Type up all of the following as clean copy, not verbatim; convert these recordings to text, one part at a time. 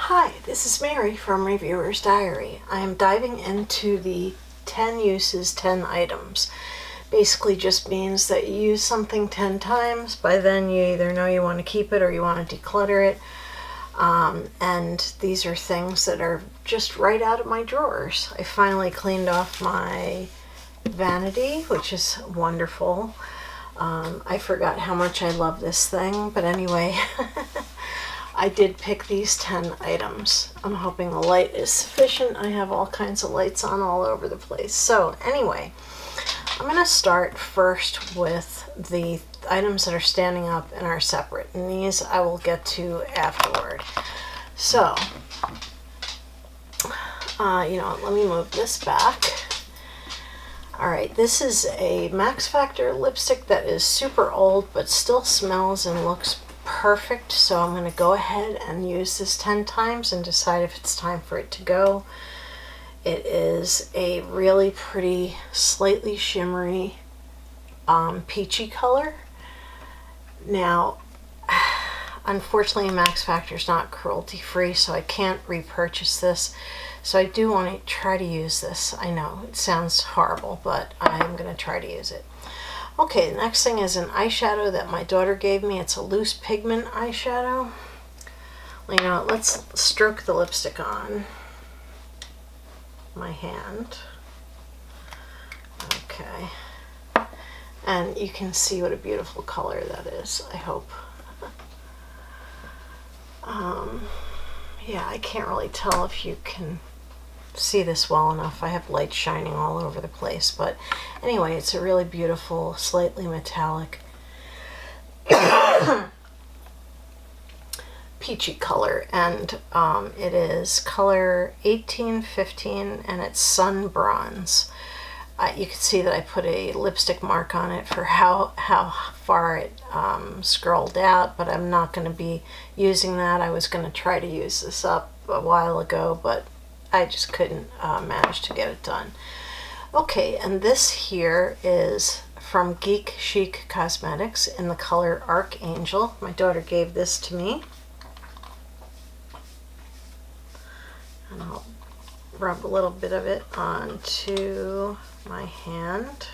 Hi, this is Mary from Reviewer's Diary. I am diving into the 10 uses, 10 items. Basically just means that you use something 10 times. By then you either know you want to keep it or you want to declutter it. And these are things that are just right out of my drawers. I finally cleaned off my vanity, which is wonderful. I forgot how much I love this thing, but anyway, I did pick these 10 items. I'm hoping the light is sufficient. I have all kinds of lights on all over the place. So anyway, I'm going to start first with the items that are standing up and are separate, and these I will get to afterward. So, let me move this back. Alright, this is a Max Factor lipstick that is super old but still smells and looks perfect, so I'm going to go ahead and use this 10 times and decide if it's time for it to go. It is a really pretty, slightly shimmery, peachy color. Now, unfortunately Max Factor is not cruelty free, so I can't repurchase this. So I do want to try to use this. I know it sounds horrible, but I'm going to try to use it. Okay, the next thing is an eyeshadow that my daughter gave me. It's a loose pigment eyeshadow. Well, let's stroke the lipstick on my hand. Okay. And you can see what a beautiful color that is, I hope. Yeah, I can't really tell if you can see this well enough. I have light shining all over the place, but anyway, it's a really beautiful, slightly metallic peachy color, and it is color 1815, and it's Sun Bronze. You can see that I put a lipstick mark on it for how far it scrolled out, but I'm not going to be using that. I was going to try to use this up a while ago, but I just couldn't manage to get it done. Okay, and this here is from Geek, Chic Cosmetics in the color Archangel. My daughter gave this to me. And I'll rub a little bit of it onto my hand.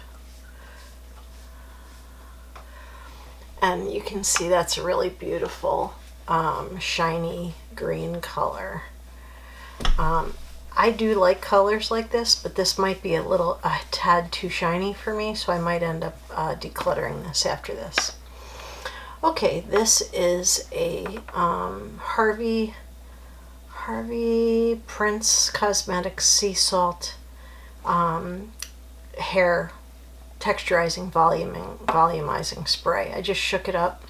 And you can see that's a really beautiful, shiny green color. I do like colors like this, but this might be a tad too shiny for me, so I might end up decluttering this after this. Okay, this is a Harvey Prince Cosmetics Sea Salt hair texturizing volumizing spray. I just shook it up.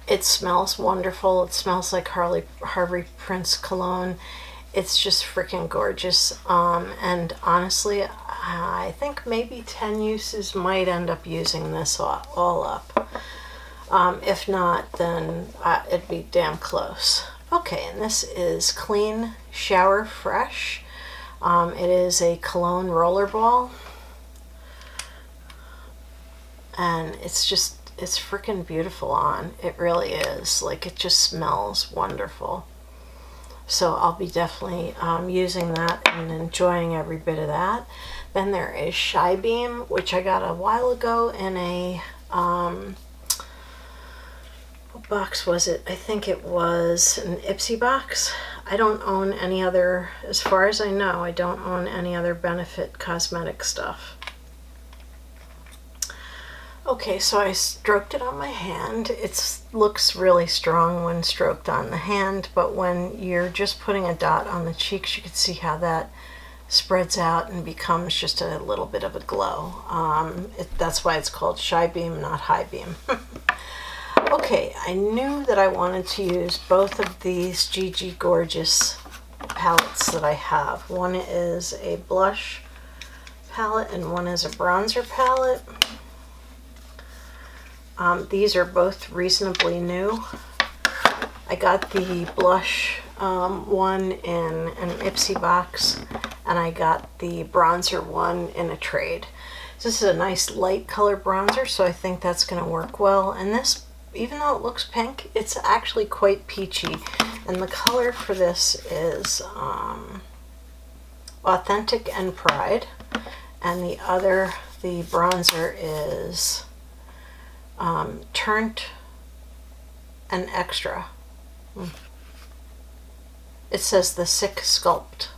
It smells wonderful. It smells like Harvey Prince cologne. It's just freaking gorgeous. And honestly, I think maybe 10 uses might end up using this all up. If not, then it'd be damn close. Okay, and this is Clean Shower Fresh. It is a cologne rollerball. And it's freaking beautiful on. It really is. Like, it just smells wonderful. So I'll be definitely using that and enjoying every bit of that. Then there is Shy Beam, which I got a while ago in a, what box was it? I think it was an Ipsy box. I don't own any other, as far as I know, I don't own any other Benefit cosmetic stuff. Okay, so I stroked it on my hand. It looks really strong when stroked on the hand, but when you're just putting a dot on the cheeks, you can see how that spreads out and becomes just a little bit of a glow. That's why it's called Shy Beam, not High Beam. Okay, I knew that I wanted to use both of these Gigi Gorgeous palettes that I have. One is a blush palette and one is a bronzer palette. These are both reasonably new. I got the blush one in an Ipsy box, and I got the bronzer one in a trade. This is a nice light color bronzer, so I think that's going to work well. And this, even though it looks pink, it's actually quite peachy. And the color for this is Authentic and Pride. And the bronzer is Turnt and Extra. It says the Sick Sculpt.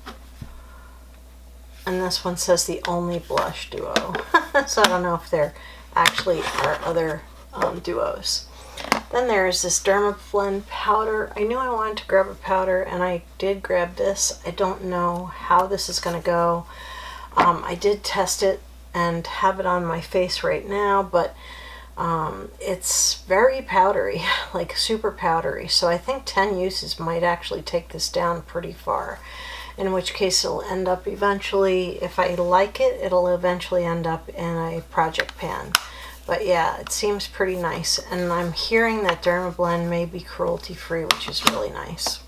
And this one says the Only Blush Duo. So I don't know if there actually are other duos. Then there's this Dermablend powder. I knew I wanted to grab a powder, and I did grab this. I don't know how this is going to go. I did test it and have it on my face right now, but it's very powdery, like super powdery. So I think 10 uses might actually take this down pretty far. In which case it'll end up eventually, if I like it, it'll eventually end up in a project pan. But yeah, it seems pretty nice. And I'm hearing that Dermablend may be cruelty-free, which is really nice.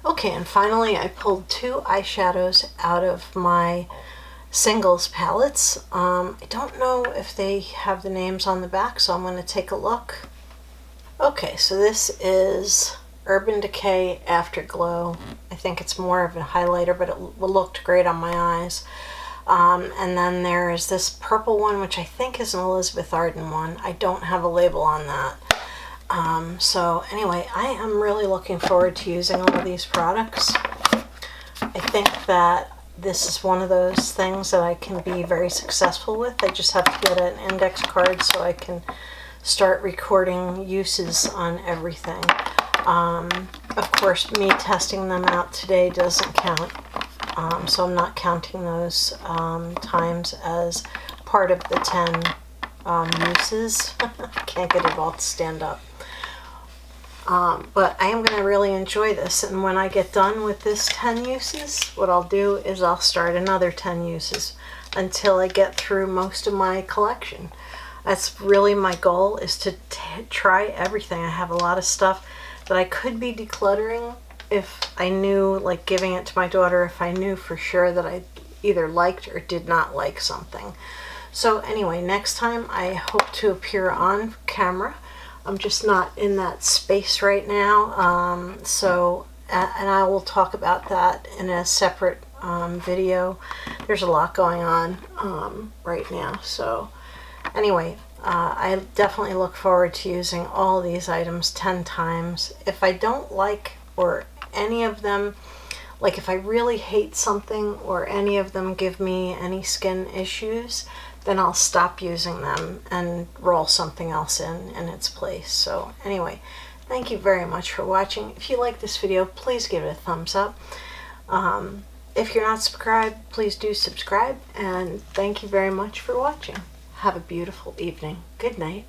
Okay, and finally I pulled 2 eyeshadows out of my singles palettes. I don't know if they have the names on the back, so I'm going to take a look. Okay, so this is Urban Decay Afterglow. I think it's more of a highlighter, but it looked great on my eyes. And then there is this purple one, which I think is an Elizabeth Arden one. I don't have a label on that. So anyway, I am really looking forward to using all of these products. I think that this is one of those things that I can be very successful with. I just have to get an index card so I can start recording uses on everything. Of course, me testing them out today doesn't count, so I'm not counting those times as part of the 10 uses. Can't get it all to stand up. But I am going to really enjoy this, and when I get done with this 10 uses, what I'll do is I'll start another 10 uses until I get through most of my collection. That's really my goal, is to try everything. I have a lot of stuff that I could be decluttering if I knew, like giving it to my daughter, if I knew for sure that I either liked or did not like something. So anyway, next time I hope to appear on camera. I'm just not in that space right now, and I will talk about that in a separate video. There's a lot going on right now, so anyway, I definitely look forward to using all these items 10 times. If I don't like or any of them, like if I really hate something or any of them give me any skin issues, then I'll stop using them and roll something else in its place. So anyway, thank you very much for watching. If you like this video, please give it a thumbs up. If you're not subscribed, please do subscribe, and thank you very much for watching. Have a beautiful evening. Good night.